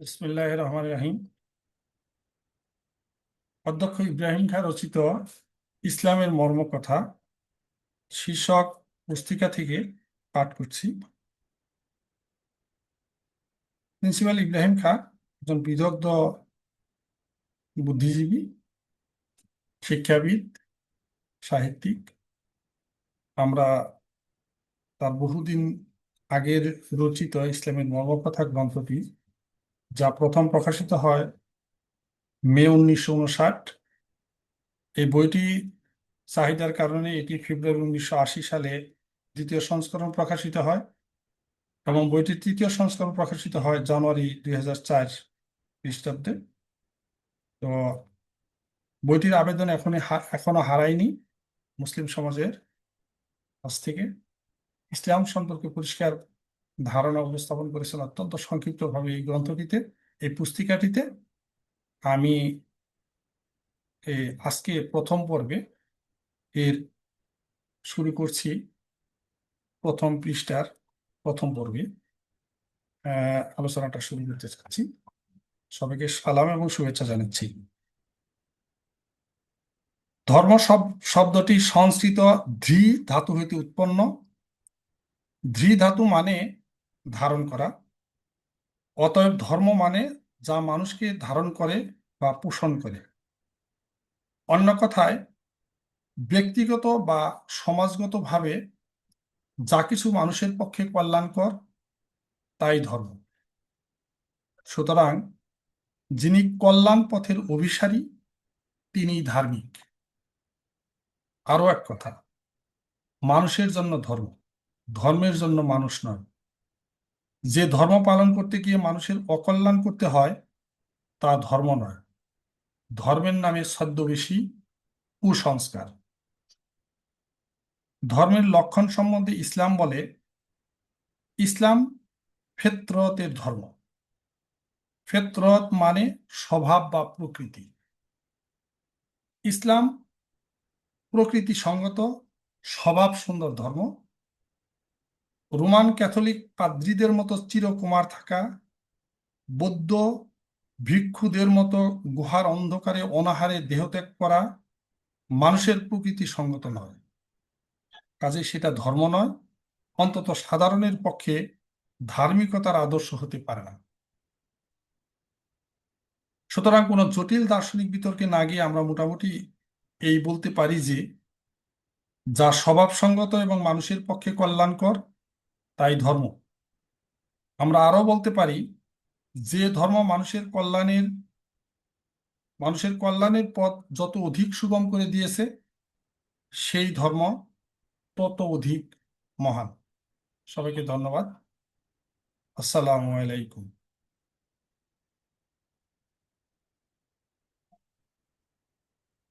বিসমিল্লাহির রহমানির রহিম। অধ্যক্ষ ইব্রাহিম খাঁ রচিত ইসলামের মর্মকথা শীর্ষক পুস্তিকা থেকে পাঠ করছি। প্রিন্সিপাল ইব্রাহিম খাঁ একজন বিদগ্ধ বুদ্ধিজীবী, শিক্ষাবিদ, সাহিত্যিক। আমরা তার বহুদিন আগের রচিত ইসলামের মর্মকথা গ্রন্থটি, যা প্রথম প্রকাশিত হয় মে 1959, এই বইটি চাহিদার কারণে এটি ফেব্রুয়ারি 1980 সালে দ্বিতীয় সংস্করণ প্রকাশিত হয় এবং বইটির তৃতীয় সংস্করণ প্রকাশিত হয় জানুয়ারি 2004 খ্রিস্টাব্দে। তো বইটির আবেদন এখনো হারায়নি মুসলিম সমাজের কাছ থেকে। ইসলাম সম্পর্কে পরিষ্কার ধারণা উপস্থাপন করেছেন অত্যন্ত সংক্ষিপ্তভাবে এই গ্রন্থটিতে, এই পুস্তিকাটিতে। আমি আজকে প্রথম পর্বে এর শুরু করছি প্রথম পৃষ্ঠার প্রথম পর্বে আলোচনাটা শুরু করতে চাচ্ছি। সবাইকে সালাম এবং শুভেচ্ছা জানাচ্ছি। ধর্ম শব্দটি সংস্কৃত ধৃ ধাতু হইতে উৎপন্ন। ধৃ ধাতু মানে ধারণ করা, অতএব ধর্ম মানে যা মানুষকে ধারণ করে বা পোষণ করে। অন্য কথায়, ব্যক্তিগত বা সমাজগতভাবে যা কিছু মানুষের পক্ষে কল্যাণকর তাই ধর্ম। সুতরাং যিনি কল্যাণ পথের অভিসারী তিনি ধার্মিক। আরো এক কথা, মানুষের জন্য ধর্ম, ধর্মের জন্য মানুষ নয়। যে ধর্ম পালন করতে গিয়ে মানুষের অকল্যাণ করতে হয় তা ধর্ম নয়, ধর্মের নামে ছদ্মবেশী কুসংস্কার। ধর্মের লক্ষণ সম্বন্ধে ইসলাম বলে, ইসলাম ফেতরতের ধর্ম। ফেতরত মানে স্বভাব বা প্রকৃতি। ইসলাম প্রকৃতি সঙ্গত, স্বভাব সুন্দর ধর্ম। রোমান ক্যাথলিক পাদ্রীদের মতো চিরকুমার থাকা, বৌদ্ধ ভিক্ষুদের মতো গুহার অন্ধকারে অনাহারে দেহত্যাগ করা মানুষের প্রকৃতি সঙ্গত নয়, কাজে সেটা ধর্ম নয়, অন্তত সাধারণের পক্ষে ধার্মিকতার আদর্শ হতে পারে না। সুতরাং কোনো জটিল দার্শনিক বিতর্কে না গিয়ে আমরা মোটামুটি এই বলতে পারি যে যা স্বভাবসঙ্গত এবং মানুষের পক্ষে কল্যাণকর তাই ধর্ম। আমরা আরো বলতে পারি যে ধর্ম মানুষের কল্যাণের পথ যত অধিক সুগম করে দিয়েছে সেই ধর্ম তত অধিক মহান। সবাইকে ধন্যবাদ। আসসালামু আলাইকুম।